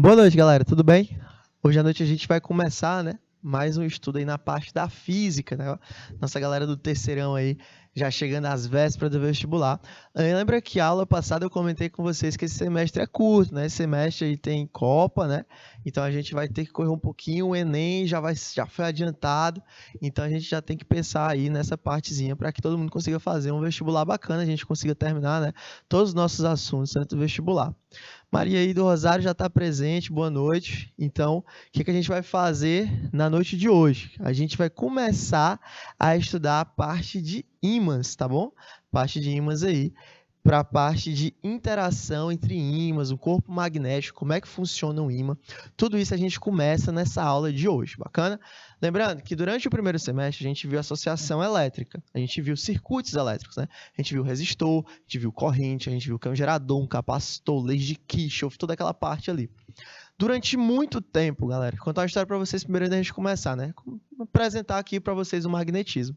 Boa noite, galera. Tudo bem? Hoje à noite a gente vai começar, né? Mais um estudo aí na parte da física, né? Nossa galera do terceirão aí, já chegando às vésperas do vestibular. Lembra que a aula passada eu comentei com vocês que esse semestre é curto, né? Esse semestre aí tem Copa, né? Então a gente vai ter que correr um pouquinho, o Enem já foi adiantado, então a gente já tem que pensar aí nessa partezinha para que todo mundo consiga fazer um vestibular bacana, a gente consiga terminar, né? Todos os nossos assuntos antes do vestibular. Maria aí do Rosário já está presente, boa noite. Então, o que a gente vai fazer na noite de hoje? A gente vai começar a estudar a parte de ímãs, tá bom? Parte de ímãs aí, para a parte de interação entre ímãs, o corpo magnético, como é que funciona um ímã. Tudo isso a gente começa nessa aula de hoje, bacana? Lembrando que durante o primeiro semestre a gente viu associação elétrica, a gente viu circuitos elétricos, né? A gente viu resistor, a gente viu corrente, a gente viu cão gerador, um capacitor, leis de Kirchhoff, toda aquela parte ali. Durante muito tempo, galera, vou contar uma história para vocês primeiro antes da gente começar, né? Vou apresentar aqui para vocês o magnetismo.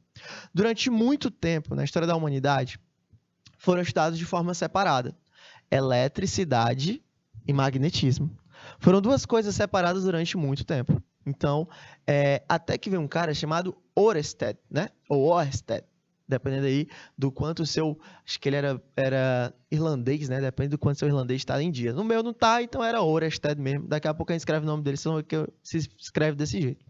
Durante muito tempo, na história da humanidade, foram estudados de forma separada: eletricidade e magnetismo. Foram duas coisas separadas durante muito tempo. Então, até que veio um cara chamado Oersted, né? Ou Oersted, dependendo aí do quanto o seu... Acho que ele era irlandês, né? Depende do quanto o seu irlandês está em dia. No meu não tá, então era Oersted mesmo. Daqui a pouco a gente escreve o nome dele, senão se escreve desse jeito.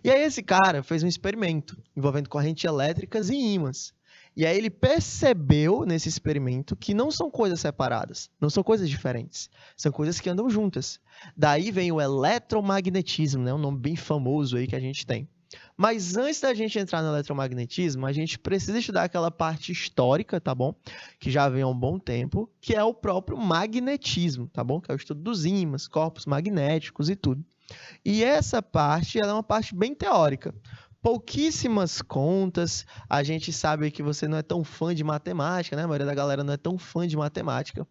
E aí esse cara fez um experimento envolvendo correntes elétricas e ímãs. E aí ele percebeu nesse experimento que não são coisas separadas, não são coisas diferentes, são coisas que andam juntas. Daí vem o eletromagnetismo, né? Um nome bem famoso aí que a gente tem. Mas antes da gente entrar no eletromagnetismo, a gente precisa estudar aquela parte histórica, tá bom? Que já vem há um bom tempo, que é o próprio magnetismo, tá bom? Que é o estudo dos ímãs, corpos magnéticos e tudo. E essa parte, ela é uma parte bem teórica. Pouquíssimas contas, a gente sabe que você não é tão fã de matemática, né? A maioria da galera não é tão fã de matemática.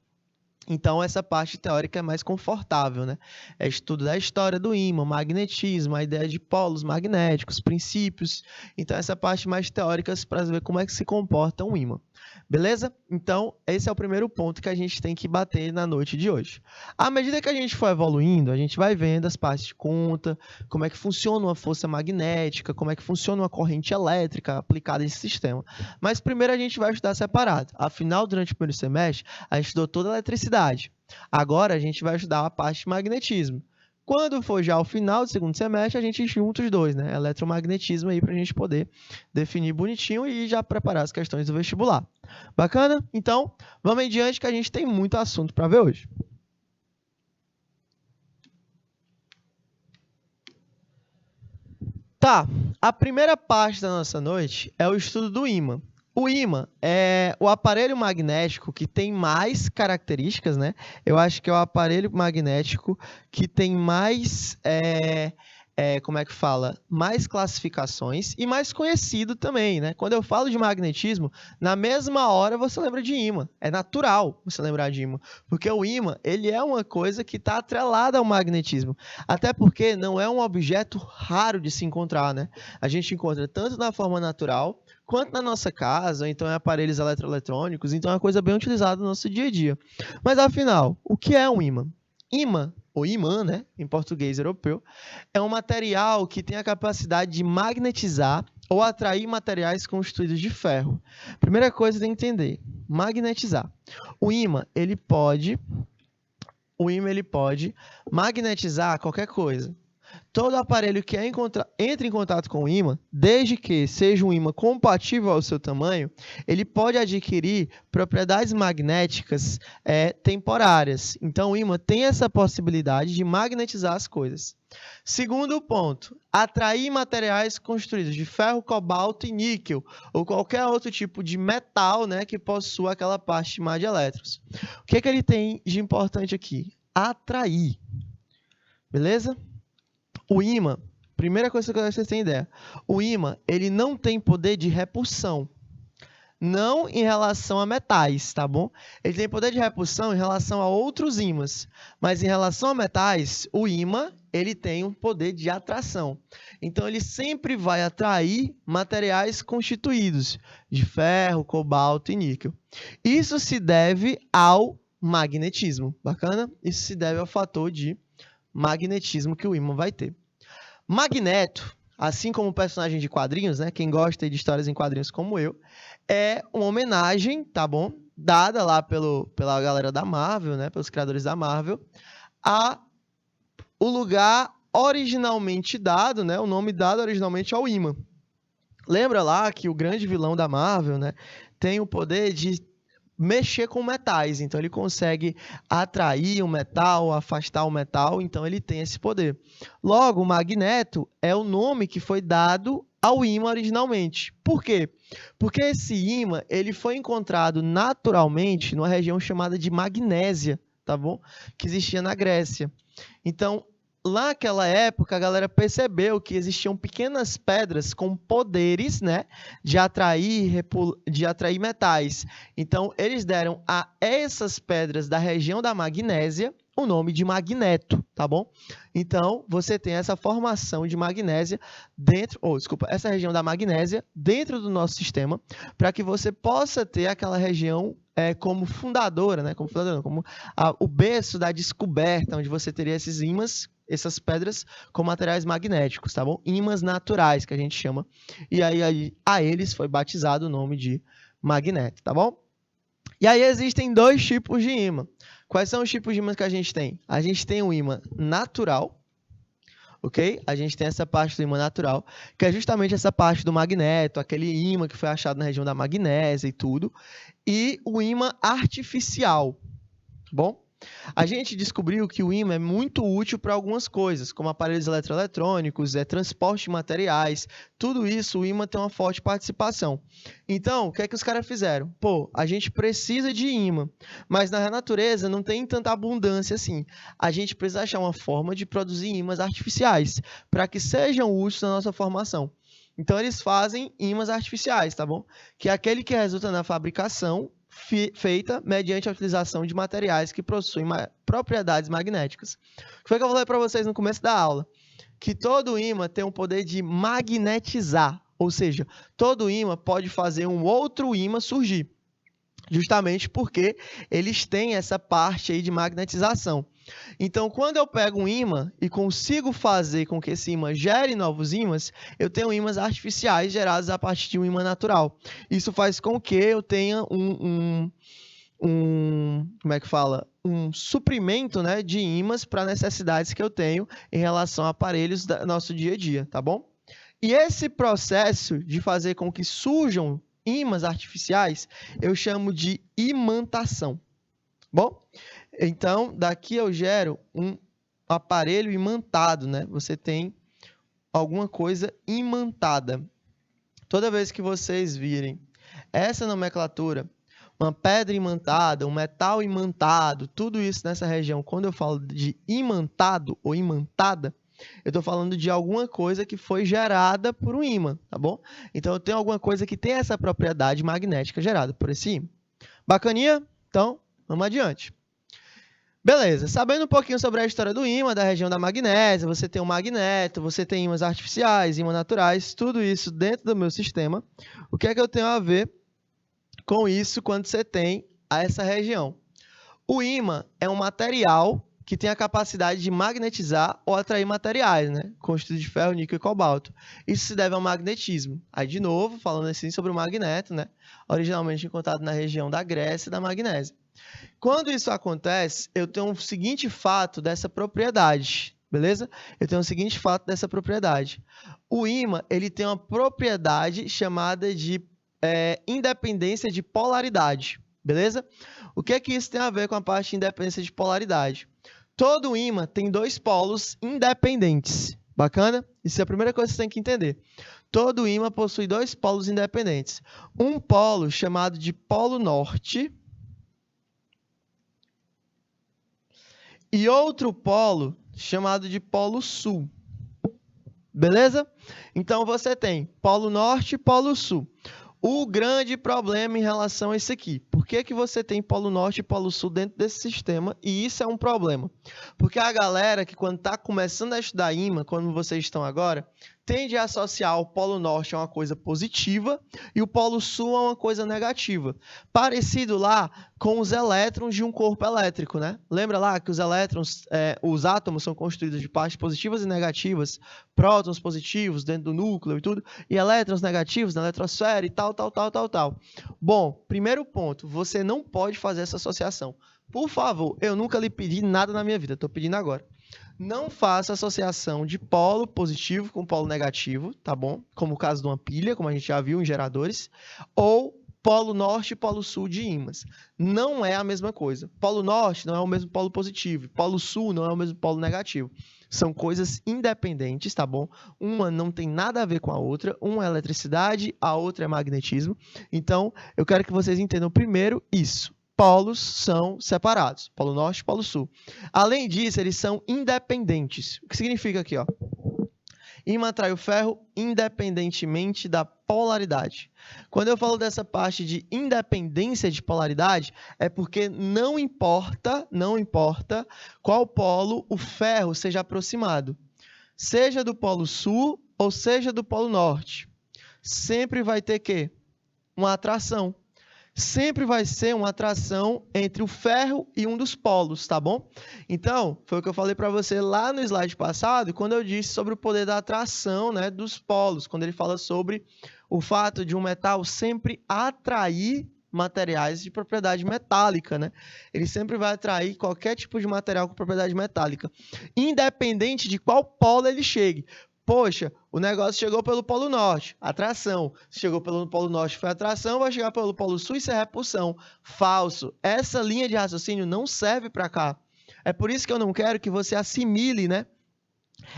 Então, essa parte teórica é mais confortável, né? É estudo da história do ímã, magnetismo, a ideia de polos magnéticos, princípios. Então, essa parte mais teórica para ver como é que se comporta um ímã. Beleza? Então, esse é o primeiro ponto que a gente tem que bater na noite de hoje. À medida que a gente for evoluindo, a gente vai vendo as partes de conta, como é que funciona uma força magnética, como é que funciona uma corrente elétrica aplicada a esse sistema. Mas primeiro a gente vai estudar separado. Afinal, durante o primeiro semestre, a gente estudou toda a eletricidade. Agora a gente vai estudar a parte de magnetismo. Quando for já ao final do segundo semestre, a gente junta os dois, né? Eletromagnetismo aí para a gente poder definir bonitinho e já preparar as questões do vestibular. Bacana? Então, vamos em diante que a gente tem muito assunto para ver hoje. Tá, a primeira parte da nossa noite é o estudo do ímã. O ímã é o aparelho magnético que tem mais características, né? Eu acho que é o aparelho magnético que tem mais, como é que fala? Mais classificações e mais conhecido também, né? Quando eu falo de magnetismo, na mesma hora você lembra de ímã. É natural você lembrar de ímã, porque o ímã, ele é uma coisa que está atrelada ao magnetismo. Até porque não é um objeto raro de se encontrar, né? A gente encontra tanto na forma natural quanto na nossa casa, ou então em aparelhos eletroeletrônicos, então é uma coisa bem utilizada no nosso dia a dia. Mas afinal, o que é um ímã? Ímã, ou imã, né, em português europeu, é um material que tem a capacidade de magnetizar ou atrair materiais constituídos de ferro. Primeira coisa que tem que entender, magnetizar. O ímã, ele pode magnetizar qualquer coisa. Todo aparelho que entre em contato com o ímã, desde que seja um ímã compatível ao seu tamanho, ele pode adquirir propriedades magnéticas temporárias. Então, o ímã tem essa possibilidade de magnetizar as coisas. Segundo ponto, atrair materiais construídos de ferro, cobalto e níquel, ou qualquer outro tipo de metal, né, que possua aquela parte chamada de elétrons. O que ele tem de importante aqui? Atrair. Beleza? O ímã, primeira coisa que vocês têm ideia, o ímã, ele não tem poder de repulsão. Não em relação a metais, tá bom? Ele tem poder de repulsão em relação a outros ímãs, mas em relação a metais, o ímã, ele tem um poder de atração. Então, ele sempre vai atrair materiais constituídos de ferro, cobalto e níquel. Isso se deve ao magnetismo, bacana? Isso se deve ao fator de magnetismo que o ímã vai ter. Magneto, assim como o personagem de quadrinhos, né? Quem gosta de histórias em quadrinhos como eu, é uma homenagem, tá bom? Dada lá pela galera da Marvel, né? Pelos criadores da Marvel, a o lugar originalmente dado, né? O nome dado originalmente ao ímã. Lembra lá que o grande vilão da Marvel, né? Tem o poder de mexer com metais, então ele consegue atrair o metal, afastar o metal, então ele tem esse poder. Logo, o Magneto é o nome que foi dado ao ímã originalmente. Por quê? Porque esse ímã ele foi encontrado naturalmente numa região chamada de Magnésia, tá bom? Que existia na Grécia. Então, lá naquela época, a galera percebeu que existiam pequenas pedras com poderes, né, de atrair metais. Então, eles deram a essas pedras da região da Magnésia o nome de magneto, tá bom? Então, você tem essa formação de magnésia essa região da magnésia dentro do nosso sistema, para que você possa ter aquela região como fundadora, né? Como o berço da descoberta, onde você teria esses ímãs, essas pedras com materiais magnéticos, tá bom? Ímãs naturais, que a gente chama. E aí a eles foi batizado o nome de magneto, tá bom? E aí existem dois tipos de ímã. Quais são os tipos de ímãs que a gente tem? A gente tem o ímã natural, ok? A gente tem essa parte do ímã natural, que é justamente essa parte do magneto, aquele ímã que foi achado na região da magnésia e tudo. E o ímã artificial, bom? A gente descobriu que o ímã é muito útil para algumas coisas, como aparelhos eletroeletrônicos, transporte de materiais, tudo isso o ímã tem uma forte participação. Então, o que é que os caras fizeram? Pô, a gente precisa de ímã, mas na natureza não tem tanta abundância assim. A gente precisa achar uma forma de produzir ímãs artificiais, para que sejam úteis na nossa formação. Então, eles fazem ímãs artificiais, tá bom? Que é aquele que resulta na fabricação feita mediante a utilização de materiais que possuem propriedades magnéticas. O que foi que eu falei para vocês no começo da aula? Que todo ímã tem o poder de magnetizar, ou seja, todo ímã pode fazer um outro ímã surgir, justamente porque eles têm essa parte aí de magnetização. Então, quando eu pego um ímã e consigo fazer com que esse ímã gere novos ímãs, eu tenho ímãs artificiais gerados a partir de um ímã natural. Isso faz com que eu tenha um suprimento, né, de ímãs para necessidades que eu tenho em relação a aparelhos do nosso dia a dia, tá bom? E esse processo de fazer com que surjam ímãs artificiais, eu chamo de imantação. Bom, então, daqui eu gero um aparelho imantado, né? Você tem alguma coisa imantada. Toda vez que vocês virem essa nomenclatura, uma pedra imantada, um metal imantado, tudo isso nessa região, quando eu falo de imantado ou imantada, eu estou falando de alguma coisa que foi gerada por um ímã, tá bom? Então, eu tenho alguma coisa que tem essa propriedade magnética gerada por esse ímã. Bacaninha? Então, vamos adiante. Beleza, sabendo um pouquinho sobre a história do ímã, da região da magnésia, você tem um magneto, você tem ímãs artificiais, ímãs naturais, tudo isso dentro do meu sistema. O que é que eu tenho a ver com isso quando você tem essa região? O ímã é um material que tem a capacidade de magnetizar ou atrair materiais, né? Constituído de ferro, níquel e cobalto. Isso se deve ao magnetismo. Aí, de novo, falando assim sobre o magneto, né? Originalmente encontrado na região da Grécia e da Magnésia. Quando isso acontece, eu tenho o seguinte fato dessa propriedade, beleza? Eu tenho o seguinte fato dessa propriedade. O ímã, ele tem uma propriedade chamada de independência de polaridade, beleza? O que é que isso tem a ver com a parte de independência de polaridade? Todo ímã tem dois polos independentes. Bacana? Isso é a primeira coisa que você tem que entender. Todo ímã possui dois polos independentes. Um polo chamado de polo norte e outro polo chamado de polo sul. Beleza? Então, você tem polo norte e polo sul. O grande problema em relação a isso aqui, por que que você tem polo norte e polo sul dentro desse sistema? E isso é um problema. Porque a galera que quando está começando a estudar ímã, quando vocês estão agora, tende a associar o polo norte a uma coisa positiva e o polo sul a uma coisa negativa. Parecido lá com os elétrons de um corpo elétrico, né? Lembra lá que os elétrons, os átomos são constituídos de partes positivas e negativas, prótons positivos dentro do núcleo e tudo, e elétrons negativos na eletrosfera e tal. Bom, primeiro ponto, você não pode fazer essa associação. Por favor, eu nunca lhe pedi nada na minha vida, estou pedindo agora. Não faça associação de polo positivo com polo negativo, tá bom? Como o caso de uma pilha, como a gente já viu em geradores, ou polo norte e polo sul de ímãs. Não é a mesma coisa. Polo norte não é o mesmo polo positivo, polo sul não é o mesmo polo negativo. São coisas independentes, tá bom? Uma não tem nada a ver com a outra, uma é eletricidade, a outra é magnetismo. Então, eu quero que vocês entendam primeiro isso. Polos são separados, polo norte e polo sul. Além disso, eles são independentes. O que significa aqui, ó? Ímã atrai o ferro independentemente da polaridade. Quando eu falo dessa parte de independência de polaridade, é porque não importa qual polo o ferro seja aproximado. Seja do polo sul ou seja do polo norte. Sempre vai ter quê? Uma atração. Sempre vai ser uma atração entre o ferro e um dos polos, tá bom? Então, foi o que eu falei para você lá no slide passado, quando eu disse sobre o poder da atração, né, dos polos, quando ele fala sobre o fato de um metal sempre atrair materiais de propriedade metálica, né? Ele sempre vai atrair qualquer tipo de material com propriedade metálica, independente de qual polo ele chegue. Poxa, o negócio chegou pelo polo norte, atração. Se chegou pelo polo norte, foi atração, vai chegar pelo polo sul, isso é repulsão. Falso. Essa linha de raciocínio não serve para cá. É por isso que eu não quero que você assimile, né,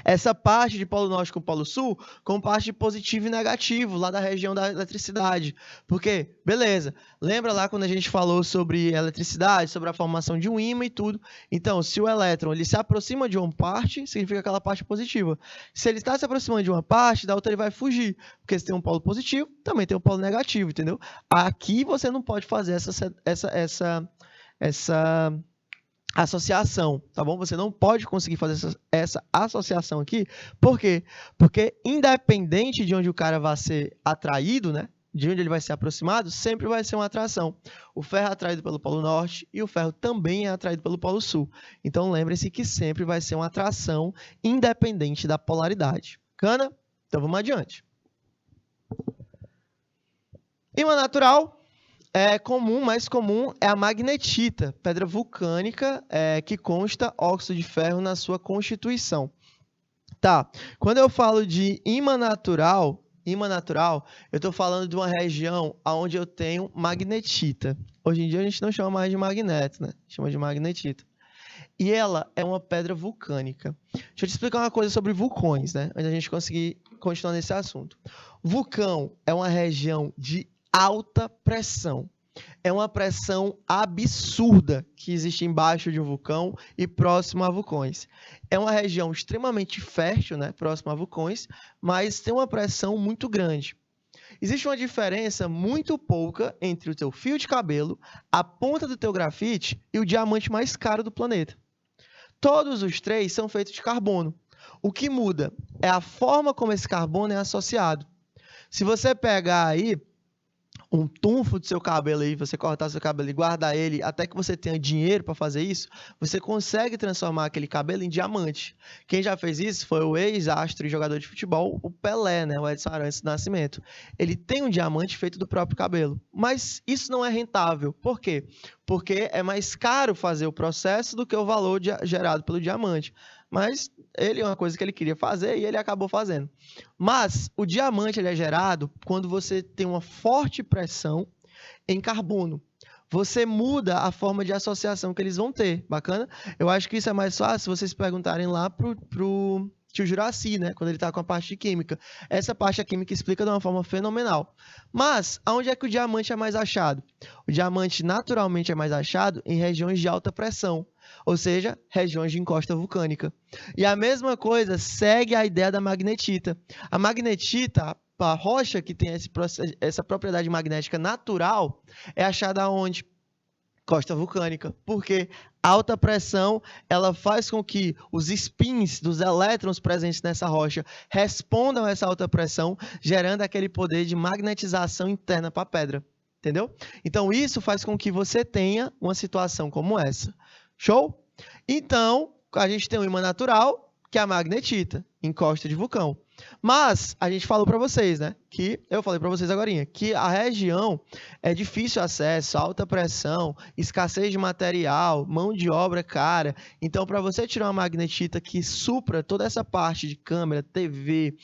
essa parte de polo norte com polo sul com parte de positivo e negativo lá da região da eletricidade. Porque, beleza, lembra lá quando a gente falou sobre eletricidade, sobre a formação de um ímã e tudo? Então, se o elétron ele se aproxima de uma parte, significa aquela parte positiva. Se ele está se aproximando de uma parte, da outra ele vai fugir. Porque se tem um polo positivo, também tem um polo negativo, entendeu? Aqui você não pode fazer essa associação, tá bom? Você não pode conseguir fazer essa associação aqui. Por quê? Porque independente de onde o cara vai ser atraído, né? De onde ele vai ser aproximado, sempre vai ser uma atração. O ferro é atraído pelo polo norte e o ferro também é atraído pelo polo sul. Então, lembre-se que sempre vai ser uma atração independente da polaridade. Bacana? Então, vamos adiante. Ímã natural. Mais comum é a magnetita, pedra vulcânica que consta óxido de ferro na sua constituição. Tá, quando eu falo de ímã natural, eu estou falando de uma região onde eu tenho magnetita. Hoje em dia a gente não chama mais de magneto, né? Chama de magnetita. E ela é uma pedra vulcânica. Deixa eu te explicar uma coisa sobre vulcões, né? Antes da gente conseguir continuar nesse assunto. Vulcão é uma região de alta pressão. É uma pressão absurda que existe embaixo de um vulcão e próximo a vulcões. É uma região extremamente fértil, né, próximo a vulcões, mas tem uma pressão muito grande. Existe uma diferença muito pouca entre o teu fio de cabelo, a ponta do teu grafite e o diamante mais caro do planeta. Todos os três são feitos de carbono. O que muda é a forma como esse carbono é associado. Se você pegar aí um tufo do seu cabelo aí, você cortar seu cabelo e guardar ele até que você tenha dinheiro para fazer isso, você consegue transformar aquele cabelo em diamante. Quem já fez isso foi o ex-astro e jogador de futebol, o Pelé, né? O Edson Arantes do Nascimento. Ele tem um diamante feito do próprio cabelo, mas isso não é rentável. Por quê? Porque é mais caro fazer o processo do que o valor gerado pelo diamante. Mas ele é uma coisa que ele queria fazer e ele acabou fazendo. Mas o diamante ele é gerado quando você tem uma forte pressão em carbono. Você muda a forma de associação que eles vão ter. Bacana? Eu acho que isso é mais fácil se vocês perguntarem lá pro tio Juraci, né? Quando ele está com a parte de química. Essa parte da química explica de uma forma fenomenal. Mas, aonde é que o diamante é mais achado? O diamante naturalmente é mais achado em regiões de alta pressão. Ou seja, regiões de encosta vulcânica. E a mesma coisa segue a ideia da magnetita. A magnetita, a rocha que tem essa propriedade magnética natural é achada onde? Costa vulcânica, porque alta pressão ela faz com que os spins dos elétrons presentes nessa rocha respondam a essa alta pressão, gerando aquele poder de magnetização interna para a pedra, entendeu? Então isso faz com que você tenha uma situação como essa. Show? Então, a gente tem um imã natural, que é a magnetita, em costa de vulcão. Mas a gente falou para vocês, né? Eu falei para vocês agorinha, que a região é difícil acesso, alta pressão, escassez de material, mão de obra cara. Então, para você tirar uma magnetita que supra toda essa parte de câmera, TV,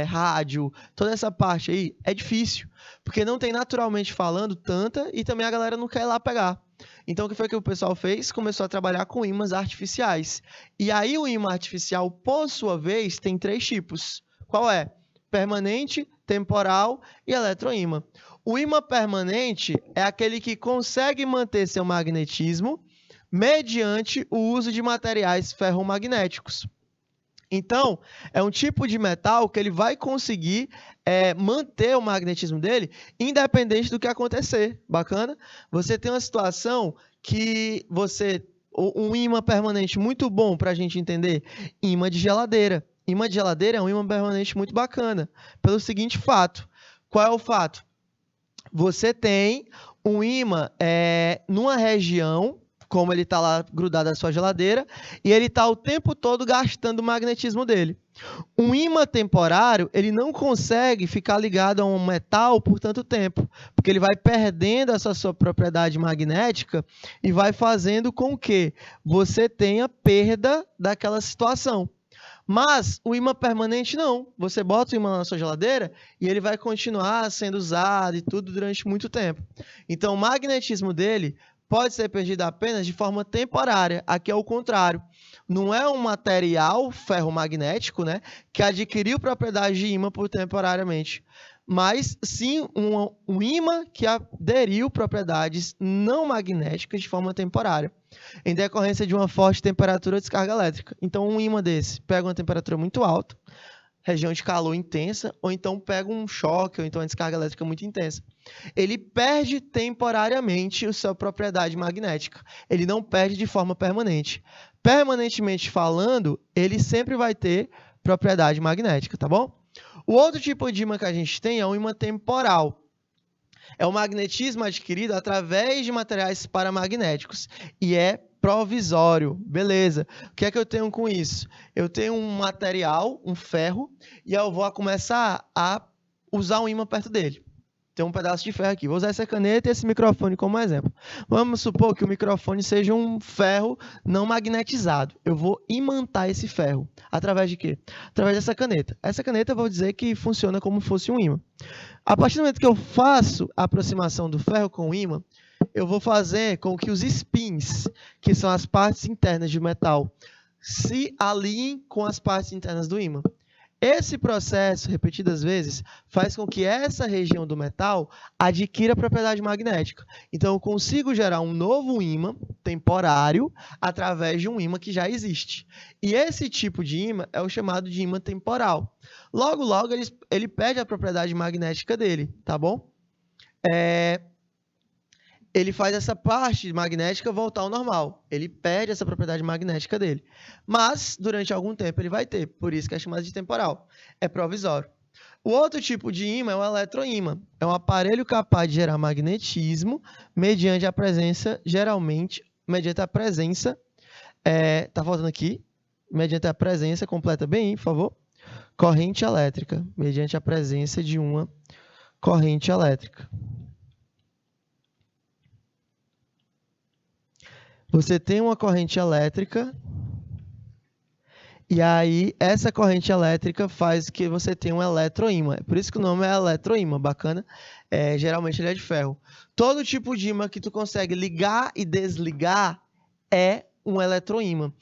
rádio, toda essa parte aí, é difícil. Porque não tem naturalmente falando tanta e também a galera não quer ir lá pegar. Então, o que foi que o pessoal fez? Começou a trabalhar com ímãs artificiais. E aí, o ímã artificial, por sua vez, tem 3 tipos. Qual é? Permanente, temporal e eletroímã. O ímã permanente é aquele que consegue manter seu magnetismo mediante o uso de materiais ferromagnéticos. Então, é um tipo de metal que ele vai conseguir manter o magnetismo dele independente do que acontecer. Bacana? Você tem uma situação que um ímã permanente muito bom para a gente entender, ímã de geladeira. Ímã de geladeira é um ímã permanente muito bacana, pelo seguinte fato. Qual é o fato? Você tem um ímã numa região, como ele está lá grudado à sua geladeira, e ele está o tempo todo gastando o magnetismo dele. Um ímã temporário, ele não consegue ficar ligado a um metal por tanto tempo, porque ele vai perdendo essa sua propriedade magnética e vai fazendo com que você tenha perda daquela situação. Mas o ímã permanente não. Você bota o ímã na sua geladeira e ele vai continuar sendo usado e tudo durante muito tempo. Então, o magnetismo dele pode ser perdido apenas de forma temporária. Aqui é o contrário. Não é um material ferromagnético, né, que adquiriu propriedade de ímã temporariamente, mas sim um ímã que aderiu propriedades não magnéticas de forma temporária, em decorrência de uma forte temperatura de descarga elétrica. Então, um ímã desse pega uma temperatura muito alta, região de calor intensa, ou então pega um choque, ou então uma descarga elétrica muito intensa. Ele perde temporariamente a sua propriedade magnética. Ele não perde de forma permanente. Permanentemente falando, ele sempre vai ter propriedade magnética, tá bom? O outro tipo de ímã que a gente tem é um ímã temporal. É o magnetismo adquirido através de materiais paramagnéticos e é provisório. Beleza. O que é que eu tenho com isso? Eu tenho um material, um ferro, e eu vou começar a usar um ímã perto dele. Tem um pedaço de ferro aqui. Vou usar essa caneta e esse microfone como exemplo. Vamos supor que o microfone seja um ferro não magnetizado. Eu vou imantar esse ferro. Através de quê? Através dessa caneta. Essa caneta eu vou dizer que funciona como se fosse um ímã. A partir do momento que eu faço a aproximação do ferro com o ímã, eu vou fazer com que os spins, que são as partes internas de metal, se alinhem com as partes internas do ímã. Esse processo, repetidas vezes, faz com que essa região do metal adquira propriedade magnética. Então, eu consigo gerar um novo ímã temporário através de um ímã que já existe. E esse tipo de ímã é o chamado de ímã temporal. Logo, logo, ele perde a propriedade magnética dele, tá bom? Ele faz essa parte magnética voltar ao normal. Ele perde essa propriedade magnética dele. Mas, durante algum tempo, ele vai ter. Por isso que é chamado de temporal. É provisório. O outro tipo de ímã é o eletroímã. É um aparelho capaz de gerar magnetismo mediante a presença, geralmente, mediante a presença... tá faltando aqui. Mediante a presença, completa bem aí, por favor. Corrente elétrica. Mediante a presença de uma corrente elétrica. Você tem uma corrente elétrica e aí essa corrente elétrica faz que você tenha um eletroímã. Por isso que o nome é eletroímã, bacana. Geralmente ele é de ferro. Todo tipo de ímã que tu consegue ligar e desligar é um eletroímã,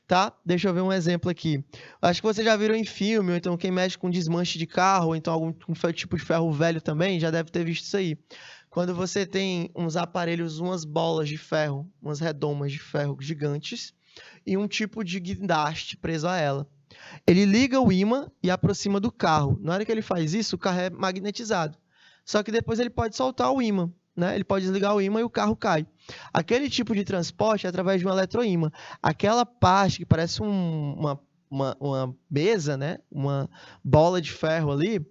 tá? Deixa eu ver um exemplo aqui. Acho que vocês já viram em filme, ou então quem mexe com desmanche de carro, ou então algum tipo de ferro velho também, já deve ter visto isso aí. Quando você tem uns aparelhos, umas bolas de ferro, umas redomas de ferro gigantes e um tipo de guindaste preso a ela. Ele liga o ímã e aproxima do carro. Na hora que ele faz isso, o carro é magnetizado. Só que depois ele pode soltar o ímã, né? Ele pode desligar o ímã e o carro cai. Aquele tipo de transporte é através de um eletroímã. Aquela parte que parece uma mesa, né? Uma bola de ferro ali,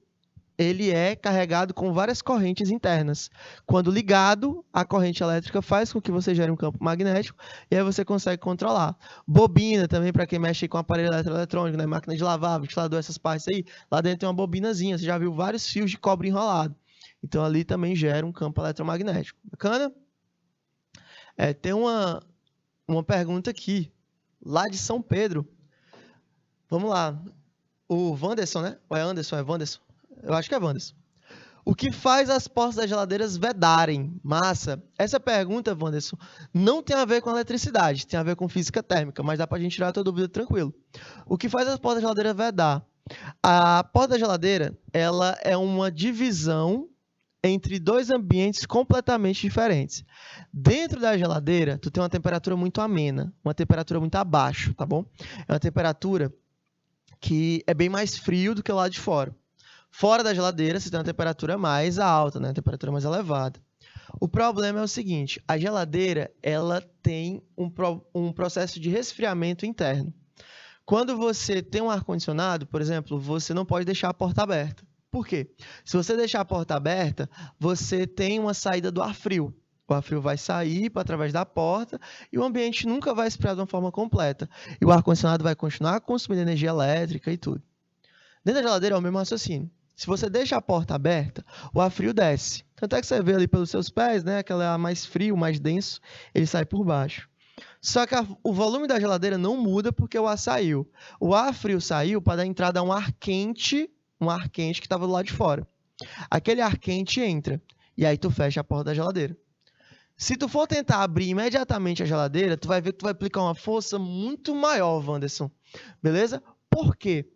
ele é carregado com várias correntes internas. Quando ligado, a corrente elétrica faz com que você gere um campo magnético e aí você consegue controlar. Bobina também, para quem mexe com aparelho eletroeletrônico, né? Máquina de lavar, ventilador, essas partes aí, lá dentro tem uma bobinazinha, você já viu vários fios de cobre enrolado. Então ali também gera um campo eletromagnético. Bacana? Tem uma pergunta aqui, lá de São Pedro. Vamos lá. O Wanderson, né? Ou é Anderson? É Wanderson? Eu acho que é Wanderson. O que faz as portas das geladeiras vedarem? Massa. Essa pergunta, Wanderson, não tem a ver com eletricidade, tem a ver com física térmica, mas dá pra gente tirar a tua dúvida tranquilo. O que faz as portas da geladeira vedar? A porta da geladeira, ela é uma divisão entre dois ambientes completamente diferentes. Dentro da geladeira, tu tem uma temperatura muito amena, uma temperatura muito abaixo, tá bom? É uma temperatura que é bem mais frio do que o lado de fora. Fora da geladeira, você tem uma temperatura mais alta, né? Uma temperatura mais elevada. O problema é o seguinte, a geladeira ela tem um processo de resfriamento interno. Quando você tem um ar-condicionado, por exemplo, você não pode deixar a porta aberta. Por quê? Se você deixar a porta aberta, você tem uma saída do ar frio. O ar frio vai sair através da porta e o ambiente nunca vai esfriar de uma forma completa. E o ar-condicionado vai continuar consumindo energia elétrica e tudo. Dentro da geladeira é o mesmo raciocínio. Se você deixa a porta aberta, o ar frio desce. Tanto é que você vê ali pelos seus pés, né? Aquele ar mais frio, mais denso, ele sai por baixo. Só que o volume da geladeira não muda porque o ar saiu. O ar frio saiu para dar entrada a um ar quente que estava do lado de fora. Aquele ar quente entra, e aí tu fecha a porta da geladeira. Se tu for tentar abrir imediatamente a geladeira, tu vai ver que tu vai aplicar uma força muito maior, Wanderson. Beleza? Por quê?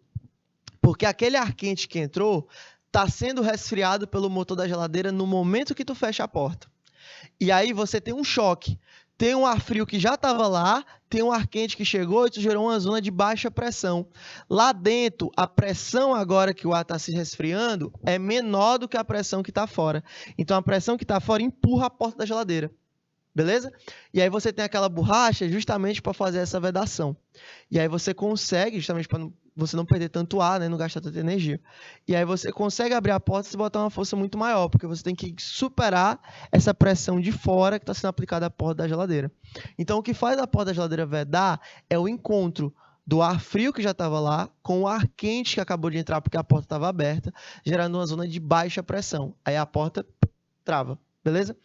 Porque aquele ar quente que entrou está sendo resfriado pelo motor da geladeira no momento que tu fecha a porta. E aí você tem um choque. Tem um ar frio que já estava lá, tem um ar quente que chegou e tu gerou uma zona de baixa pressão. Lá dentro, a pressão agora que o ar está se resfriando é menor do que a pressão que está fora. Então, a pressão que está fora empurra a porta da geladeira. Beleza? E aí você tem aquela borracha justamente para fazer essa vedação. E aí você consegue, justamente para você não perder tanto ar, né, não gastar tanta energia. E aí você consegue abrir a porta e botar uma força muito maior, porque você tem que superar essa pressão de fora que está sendo aplicada à porta da geladeira. Então, o que faz a porta da geladeira vedar é o encontro do ar frio que já estava lá com o ar quente que acabou de entrar porque a porta estava aberta, gerando uma zona de baixa pressão. Aí a porta trava. Beleza?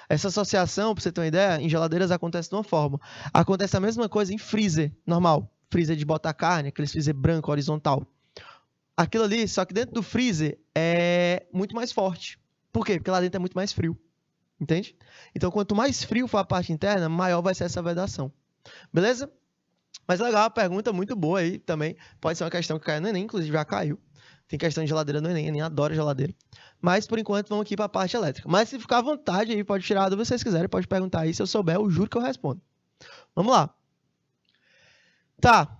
Essa associação, para você ter uma ideia, em geladeiras acontece de uma forma. Acontece a mesma coisa em freezer normal. Freezer de botar carne, aquele freezer branco, horizontal. Aquilo ali, só que dentro do freezer é muito mais forte. Por quê? Porque lá dentro é muito mais frio. Entende? Então, quanto mais frio for a parte interna, maior vai ser essa vedação. Beleza? Mas legal, uma pergunta muito boa aí também. Pode ser uma questão que caiu no Enem, inclusive já caiu. Tem questão de geladeira no Enem, eu nem adoro geladeira. Mas, por enquanto, vamos aqui para a parte elétrica. Mas, se ficar à vontade aí, pode tirar a dúvida se vocês quiserem, pode perguntar aí. Se eu souber, eu juro que eu respondo. Vamos lá. Tá.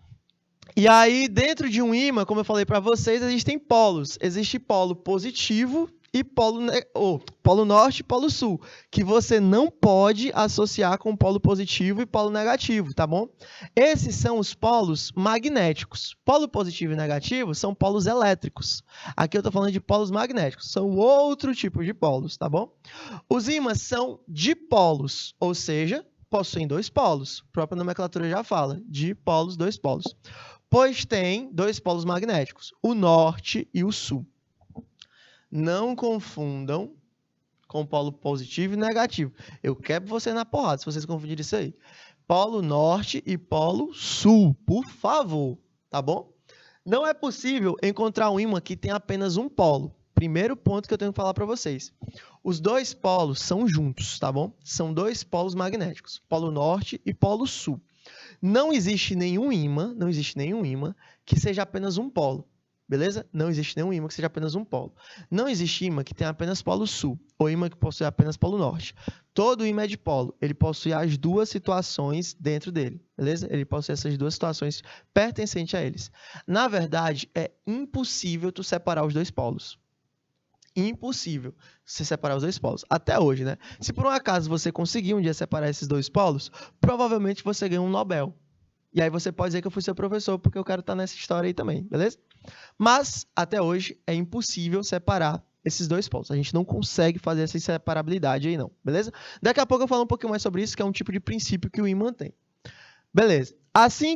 E aí, dentro de um ímã, como eu falei para vocês, existem polos. Existe polo positivo e polo norte e polo sul, que você não pode associar com polo positivo e polo negativo, tá bom? Esses são os polos magnéticos. Polo positivo e negativo são polos elétricos. Aqui eu estou falando de polos magnéticos, são outro tipo de polos, tá bom? Os ímãs são dipolos, ou seja, possuem dois polos. A própria nomenclatura já fala, dipolos, dois polos. Pois tem dois polos magnéticos, o norte e o sul. Não confundam com polo positivo e negativo. Eu quebro você na porrada se vocês confundirem isso aí. Polo norte e polo sul, por favor, tá bom? Não é possível encontrar um ímã que tem apenas um polo. Primeiro ponto que eu tenho que falar para vocês. Os dois polos são juntos, tá bom? São dois polos magnéticos, polo norte e polo sul. Não existe nenhum ímã que seja apenas um polo. beleza? Não existe nenhum ímã que seja apenas um polo. Não existe ímã que tenha apenas polo sul, ou ímã que possui apenas polo norte. Todo ímã é de polo, ele possui as duas situações dentro dele, beleza? Ele possui essas duas situações pertencentes a eles. Na verdade, é impossível tu separar os dois polos. Impossível você separar os dois polos. Até hoje, né? Se por um acaso você conseguir um dia separar esses dois polos, provavelmente você ganha um Nobel. E aí você pode dizer que eu fui seu professor, porque eu quero estar nessa história aí também, beleza? Mas, até hoje, é impossível separar esses dois polos. A gente não consegue fazer essa inseparabilidade aí não, beleza? Daqui a pouco eu falo um pouquinho mais sobre isso, que é um tipo de princípio que o ímã tem. Beleza. Assim,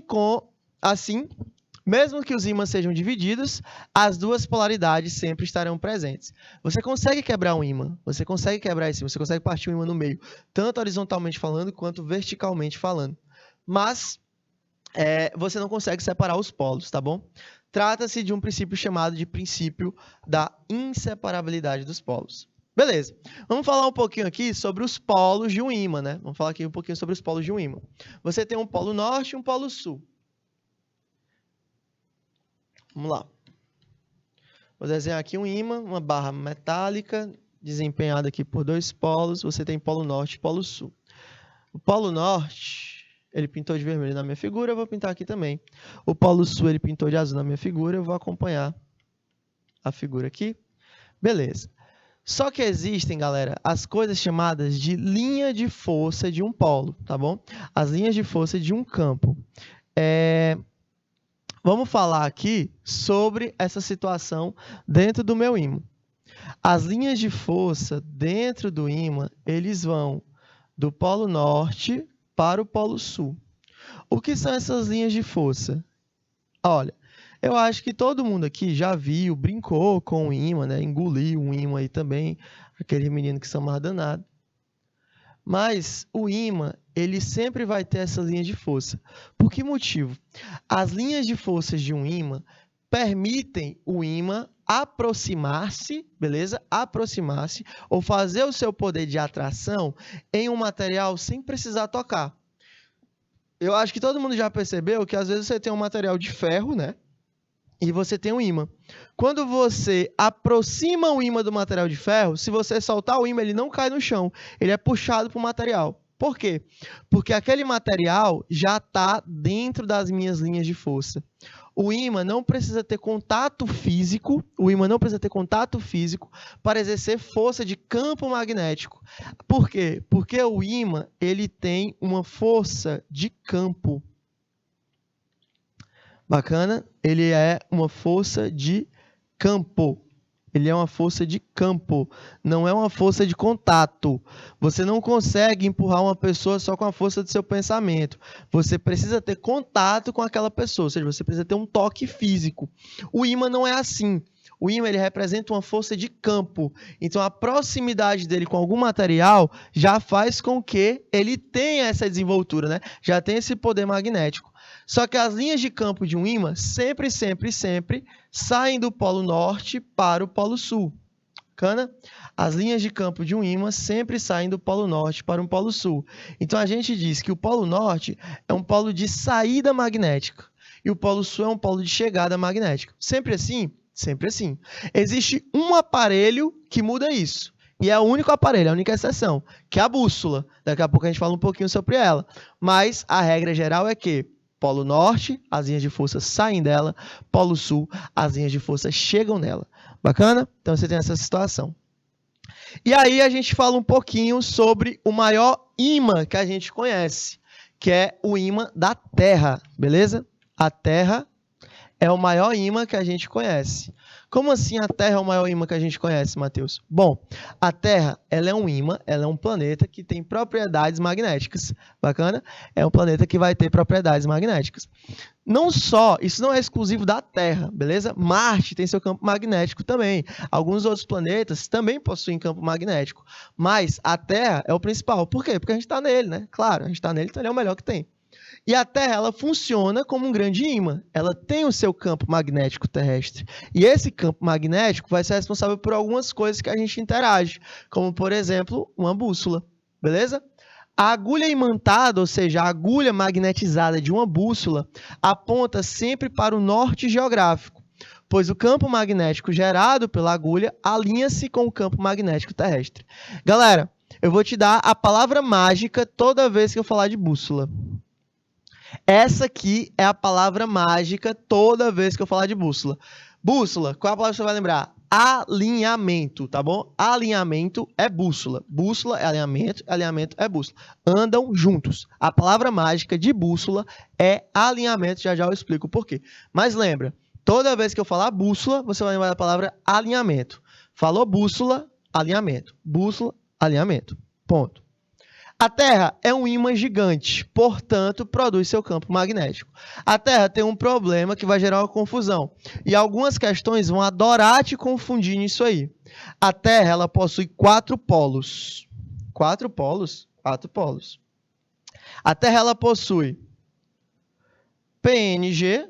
mesmo que os ímãs sejam divididos, as duas polaridades sempre estarão presentes. Você consegue quebrar um ímã, você consegue quebrar esse ímã, você consegue partir um ímã no meio, tanto horizontalmente falando quanto verticalmente falando. Mas você não consegue separar os polos, tá bom? Trata-se de um princípio chamado de princípio da inseparabilidade dos polos. Beleza. Vamos falar um pouquinho aqui sobre os polos de um ímã, né? Vamos falar aqui um pouquinho sobre os polos de um ímã. Você tem um polo norte e um polo sul. Vamos lá. Vou desenhar aqui um ímã, uma barra metálica, desempenhada aqui por dois polos. Você tem polo norte e polo sul. O polo norte, ele pintou de vermelho na minha figura, eu vou pintar aqui também. O polo sul, ele pintou de azul na minha figura, eu vou acompanhar a figura aqui. Beleza. Só que existem, galera, as coisas chamadas de linha de força de um polo, tá bom? As linhas de força de um campo. Vamos falar aqui sobre essa situação dentro do meu ímã. As linhas de força dentro do ímã, eles vão do polo norte para o polo sul. O que são essas linhas de força? Olha, eu acho que todo mundo aqui já viu, brincou com o ímã, né? Engoliu um ímã aí também, aquele menino que são mais danado. Mas o ímã, ele sempre vai ter essas linhas de força. Por que motivo? As linhas de forças de um ímã permitem o ímã aproximar-se, beleza? Aproximar-se ou fazer o seu poder de atração em um material sem precisar tocar. Eu acho que todo mundo já percebeu que às vezes você tem um material de ferro, né? E você tem um ímã. Quando você aproxima o ímã do material de ferro, se você soltar o ímã, ele não cai no chão, ele é puxado para o material. Por quê? Porque aquele material já está dentro das minhas linhas de força. O ímã não precisa ter contato físico, para exercer força de campo magnético. Por quê? Porque o ímã, ele tem uma força de campo. Bacana? Ele é uma força de campo. Ele é uma força de campo, não é uma força de contato. Você não consegue empurrar uma pessoa só com a força do seu pensamento. Você precisa ter contato com aquela pessoa, ou seja, você precisa ter um toque físico. O ímã não é assim. O ímã, ele representa uma força de campo. Então, a proximidade dele com algum material já faz com que ele tenha essa desenvoltura, né? Já tem esse poder magnético. Só que as linhas de campo de um ímã sempre saem do polo norte para o polo sul. Bacana? As linhas de campo de um ímã sempre saem do polo norte para o polo sul. Então, a gente diz que o polo norte é um polo de saída magnética e o polo sul é um polo de chegada magnética. Sempre assim? Sempre assim. Existe um aparelho que muda isso. E é o único aparelho, a única exceção, que é a bússola. Daqui a pouco a gente fala um pouquinho sobre ela. Mas a regra geral é que polo norte, as linhas de força saem dela. Polo sul, as linhas de força chegam nela. Bacana? Então você tem essa situação. E aí a gente fala um pouquinho sobre o maior ímã que a gente conhece, que é o ímã da Terra, beleza? A Terra é o maior ímã que a gente conhece. Como assim a Terra é o maior ímã que a gente conhece, Matheus? Bom, a Terra ela é um ímã, ela é um planeta que tem propriedades magnéticas. Bacana? É um planeta que vai ter propriedades magnéticas. Não só, isso não é exclusivo da Terra, beleza? Marte tem seu campo magnético também. Alguns outros planetas também possuem campo magnético. Mas a Terra é o principal. Por quê? Porque a gente está nele, né? Claro, a gente está nele, então ele é o melhor que tem. E a Terra, ela funciona como um grande ímã. Ela tem o seu campo magnético terrestre. E esse campo magnético vai ser responsável por algumas coisas que a gente interage, como, por exemplo, uma bússola. Beleza? A agulha imantada, ou seja, a agulha magnetizada de uma bússola, aponta sempre para o norte geográfico. pois o campo magnético gerado pela agulha alinha-se com o campo magnético terrestre. Galera, eu vou te dar a palavra mágica toda vez que eu falar de bússola. Essa aqui é a palavra mágica toda vez que eu falar de bússola. Bússola, qual é a palavra que você vai lembrar? Alinhamento, tá bom? Alinhamento é bússola. Bússola é alinhamento, alinhamento é bússola. Andam juntos. A palavra mágica de bússola é alinhamento, já eu explico o porquê. Mas lembra, toda vez que eu falar bússola, você vai lembrar da palavra alinhamento. Falou bússola, alinhamento. Bússola, alinhamento. Ponto. A Terra é um ímã gigante, portanto, produz seu campo magnético. A Terra tem um problema que vai gerar uma confusão. E algumas questões vão adorar te confundir nisso aí. A Terra, ela possui 4 polos. 4 polos? 4 polos. A Terra, ela possui PNG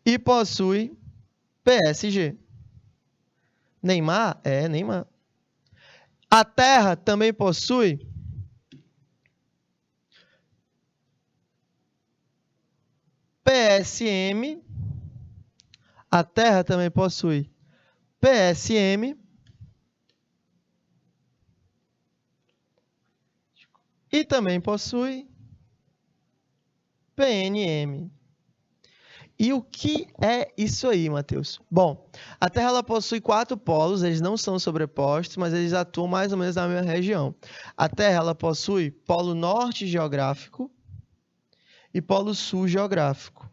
e possui PSG. Neymar? É, Neymar. A Terra também possui PSM. A Terra também possui PSM. E também possui PNM. E o que é isso aí, Matheus? Bom, a Terra ela possui 4 polos, eles não são sobrepostos, mas eles atuam mais ou menos na mesma região. A Terra ela possui polo norte geográfico e polo sul geográfico.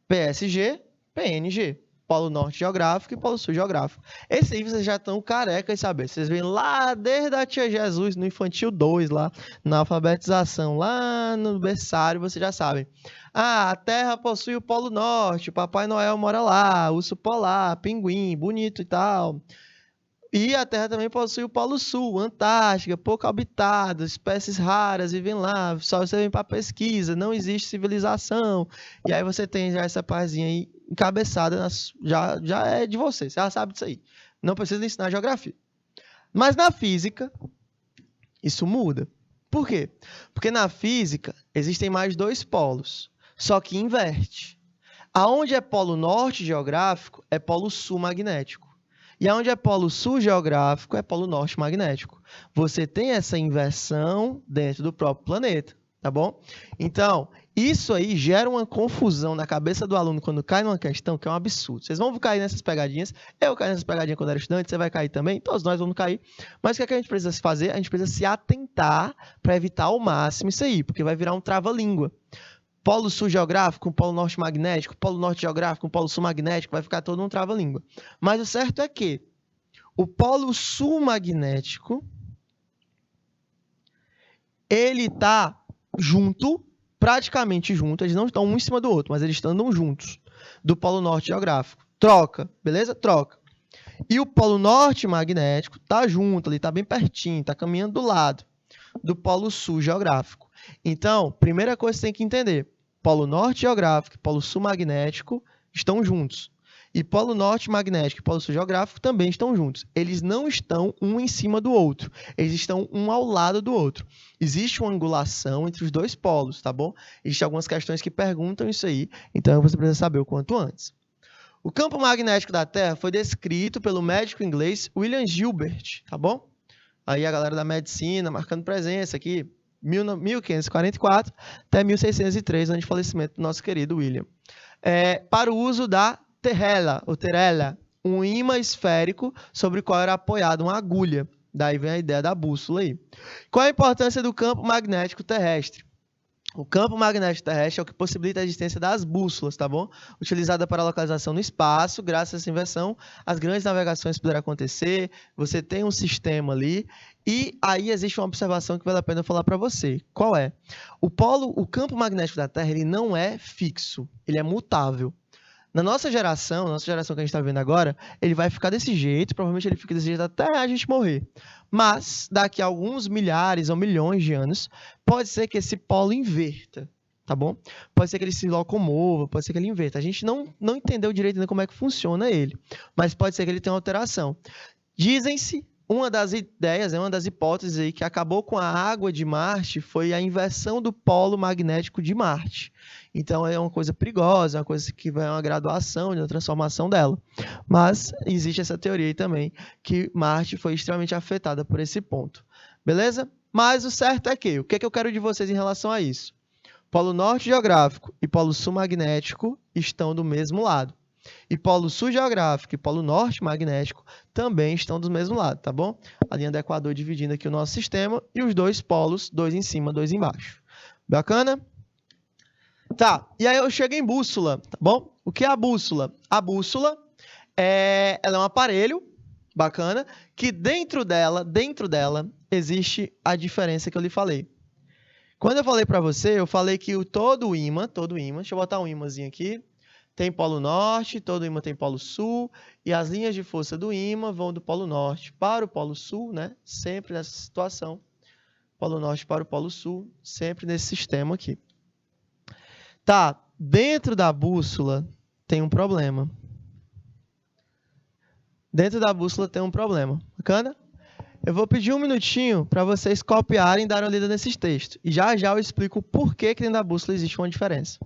PSG, PNG. Polo norte geográfico e polo sul geográfico. Esse aí vocês já estão carecas de saber. Vocês vêm lá desde a Tia Jesus, no Infantil 2, lá na alfabetização, lá no berçário, vocês já sabem. Ah, a Terra possui o polo norte, o Papai Noel mora lá, urso polar, pinguim, bonito e tal. E a Terra também possui o polo sul, Antártica, pouco habitado, espécies raras vivem lá, só você vem para pesquisa, não existe civilização. E aí você tem já essa parzinha aí encabeçada, já é de você, você já sabe disso aí. Não precisa ensinar geografia. Mas na física, isso muda. Por quê? Porque na física existem mais 2 polos, só que inverte. Aonde é polo norte geográfico, é polo sul magnético. E aonde é polo sul geográfico, é polo norte magnético. Você tem essa inversão dentro do próprio planeta, tá bom? Então, isso aí gera uma confusão na cabeça do aluno quando cai numa questão que é um absurdo. Vocês vão cair nessas pegadinhas, eu caí nessas pegadinhas quando era estudante, você vai cair também, todos nós vamos cair. Mas o que é que a gente precisa fazer? A gente precisa se atentar para evitar ao máximo isso aí, porque vai virar um trava-língua. Polo sul geográfico, polo norte magnético, polo norte geográfico, polo sul magnético, vai ficar todo um trava-língua. Mas o certo é que o polo sul magnético, ele está junto, praticamente junto, eles não estão um em cima do outro, mas eles andam juntos, do polo norte geográfico. Troca, beleza? Troca. E o polo norte magnético está junto, ali está bem pertinho, está caminhando do lado do polo sul geográfico. Então, primeira coisa que você tem que entender, polo norte geográfico e polo sul magnético estão juntos. E polo norte magnético e polo sul geográfico também estão juntos. Eles não estão um em cima do outro. Eles estão um ao lado do outro. Existe uma angulação entre os 2 polos, tá bom? Existem algumas questões que perguntam isso aí, então você precisa saber o quanto antes. O campo magnético da Terra foi descrito pelo médico inglês William Gilbert, tá bom? Aí a galera da medicina marcando presença aqui, 1544 até 1603, ano de falecimento do nosso querido William. Para o uso da terrela, um ímã esférico sobre o qual era apoiada uma agulha. Daí vem a ideia da bússola aí. Qual a importância do campo magnético terrestre? O campo magnético terrestre é o que possibilita a existência das bússolas, tá bom? Utilizada para localização no espaço, graças a essa inversão, as grandes navegações poderão acontecer, você tem um sistema ali, e aí existe uma observação que vale a pena eu falar para você. Qual é? O campo magnético da Terra, ele não é fixo, ele é mutável. Na nossa geração que a gente está vendo agora, ele vai ficar desse jeito, provavelmente ele fica desse jeito até a gente morrer. Mas, daqui a alguns milhares ou milhões de anos, pode ser que esse polo inverta, tá bom? Pode ser que ele se locomova, pode ser que ele inverta. A gente não entendeu direito ainda como é que funciona ele, mas pode ser que ele tenha uma alteração. Dizem-se uma das ideias, uma das hipóteses aí que acabou com a água de Marte foi a inversão do polo magnético de Marte. Então é uma coisa perigosa, uma coisa que vai uma graduação, uma transformação dela. Mas existe essa teoria aí também que Marte foi extremamente afetada por esse ponto. Beleza? Mas o certo é que, o que eu quero de vocês em relação a isso? Polo norte geográfico e polo sul magnético estão do mesmo lado. E polo sul geográfico e polo norte magnético também estão do mesmo lado, tá bom? A linha do Equador dividindo aqui o nosso sistema e os dois polos, dois em cima, dois embaixo. Bacana? Tá, e aí eu chego em bússola, tá bom? O que é a bússola? A bússola ela é um aparelho, bacana, que dentro dela existe a diferença que eu lhe falei. Quando eu falei para você, eu falei que todo ímã, deixa eu botar um ímãzinho aqui, tem polo norte, todo ímã tem polo sul, e as linhas de força do ímã vão do polo norte para o polo sul, né? Sempre nessa situação. Polo norte para o polo sul, sempre nesse sistema aqui. Tá, dentro da bússola tem um problema. Dentro da bússola tem um problema. Bacana? Eu vou pedir um minutinho para vocês copiarem e darem uma lida nesses textos. E já eu explico por que dentro da bússola existe uma diferença.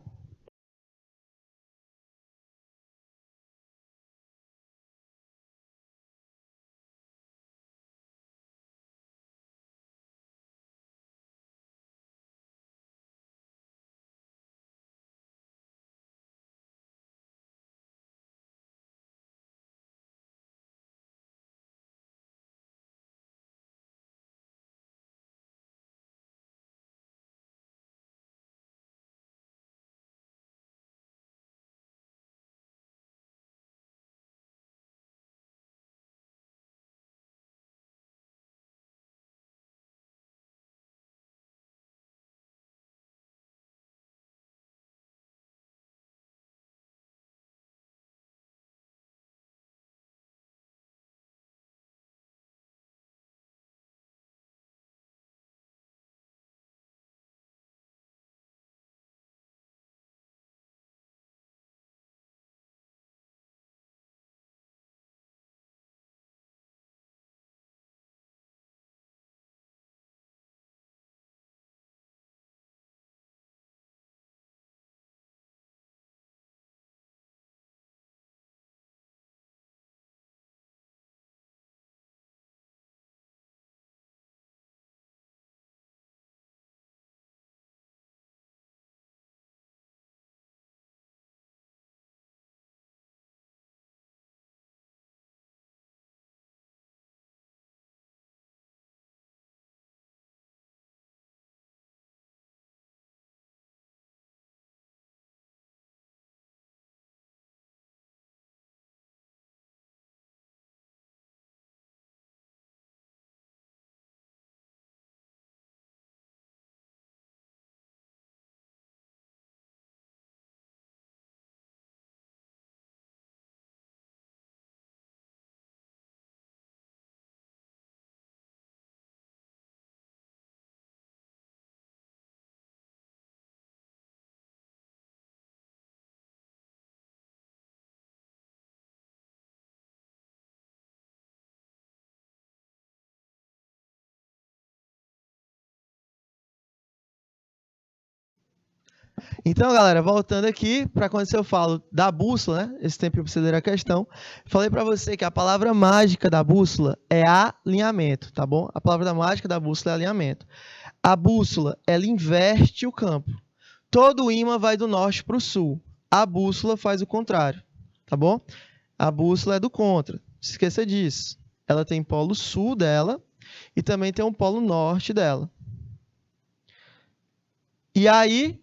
Então, galera, voltando aqui para quando eu falo da bússola, né? Esse tempo para você ler a questão. Falei para você que a palavra mágica da bússola é alinhamento, tá bom? A palavra mágica da bússola é alinhamento. A bússola, ela inverte o campo. Todo ímã vai do norte para o sul. A bússola faz o contrário, tá bom? A bússola é do contra. Não se esqueça disso. Ela tem polo sul dela e também tem um polo norte dela. E aí,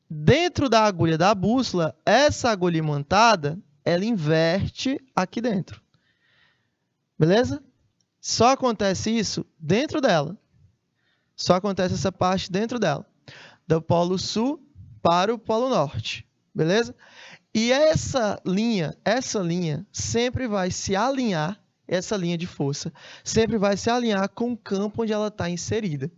dentro da agulha da bússola, essa agulha imantada, ela inverte aqui dentro. Beleza? Só acontece isso dentro dela. Só acontece essa parte dentro dela. Do polo sul para o polo norte. Beleza? E essa linha sempre vai se alinhar, essa linha de força, sempre vai se alinhar com o campo onde ela está inserida.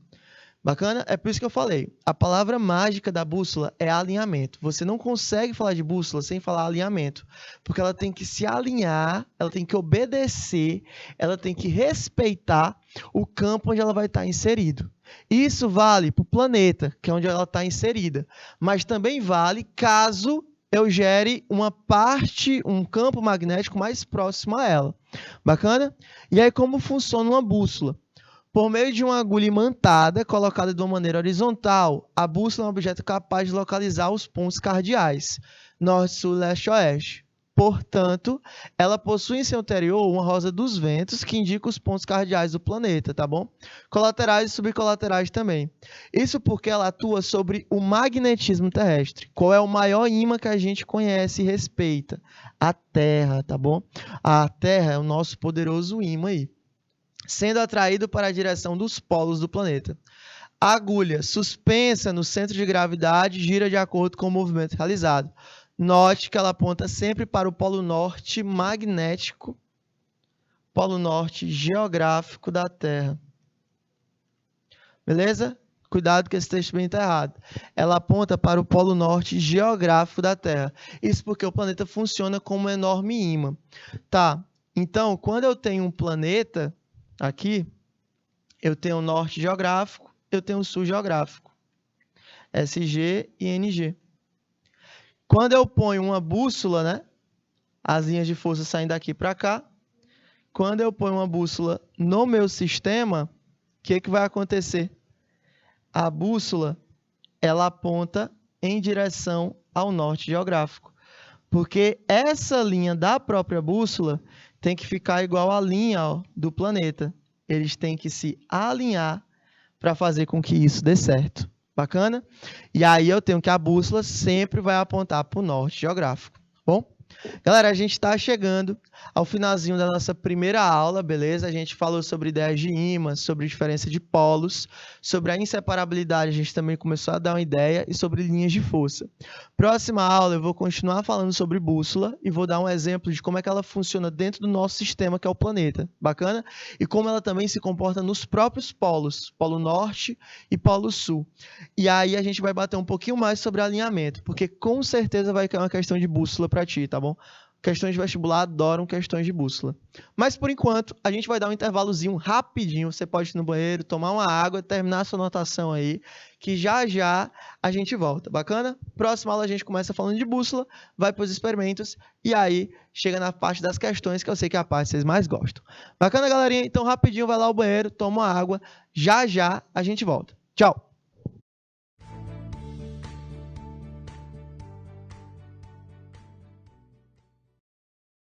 Bacana? É por isso que eu falei. A palavra mágica da bússola é alinhamento. Você não consegue falar de bússola sem falar alinhamento, porque ela tem que se alinhar, ela tem que obedecer, ela tem que respeitar o campo onde ela vai estar inserido. Isso vale para o planeta, que é onde ela está inserida, mas também vale caso eu gere uma parte, um campo magnético mais próximo a ela. Bacana? E aí como funciona uma bússola? Por meio de uma agulha imantada colocada de uma maneira horizontal, a bússola é um objeto capaz de localizar os pontos cardeais, norte, sul, leste e oeste. Portanto, ela possui em seu interior uma rosa dos ventos que indica os pontos cardeais do planeta, tá bom? Colaterais e subcolaterais também. Isso porque ela atua sobre o magnetismo terrestre. Qual é o maior ímã que a gente conhece e respeita? A Terra, tá bom? A Terra é o nosso poderoso ímã aí, sendo atraído para a direção dos polos do planeta. A agulha, suspensa no centro de gravidade, gira de acordo com o movimento realizado. Note que ela aponta sempre para o polo norte magnético, polo norte geográfico da Terra. Beleza? Cuidado que esse texto bem está errado. Ela aponta para o polo norte geográfico da Terra. Isso porque o planeta funciona como um enorme ímã. Tá, então, quando eu tenho um planeta aqui, eu tenho o norte geográfico, eu tenho o sul geográfico, SG e NG. Quando eu ponho uma bússola, né, as linhas de força saem daqui para cá. Quando eu ponho uma bússola no meu sistema, o que vai acontecer? A bússola, ela aponta em direção ao norte geográfico, porque essa linha da própria bússola tem que ficar igual à linha, ó, do planeta. Eles têm que se alinhar para fazer com que isso dê certo. Bacana? E aí eu tenho que a bússola sempre vai apontar para o norte geográfico. Bom? Galera, a gente está chegando ao finalzinho da nossa primeira aula, beleza? A gente falou sobre ideias de ímãs, sobre diferença de polos, sobre a inseparabilidade, a gente também começou a dar uma ideia, e sobre linhas de força. Próxima aula eu vou continuar falando sobre bússola e vou dar um exemplo de como é que ela funciona dentro do nosso sistema, que é o planeta. Bacana? E como ela também se comporta nos próprios polos, polo norte e polo sul. E aí a gente vai bater um pouquinho mais sobre alinhamento, porque com certeza vai cair uma questão de bússola para ti, tá bom? Questões de vestibular adoram questões de bússola. Mas, por enquanto, a gente vai dar um intervalozinho rapidinho. Você pode ir no banheiro, tomar uma água, terminar a sua anotação aí, que já já a gente volta. Bacana? Próxima aula a gente começa falando de bússola, vai para os experimentos e aí chega na parte das questões, que eu sei que é a parte que vocês mais gostam. Bacana, galerinha? Então, rapidinho, vai lá ao banheiro, toma uma água, já já a gente volta. Tchau!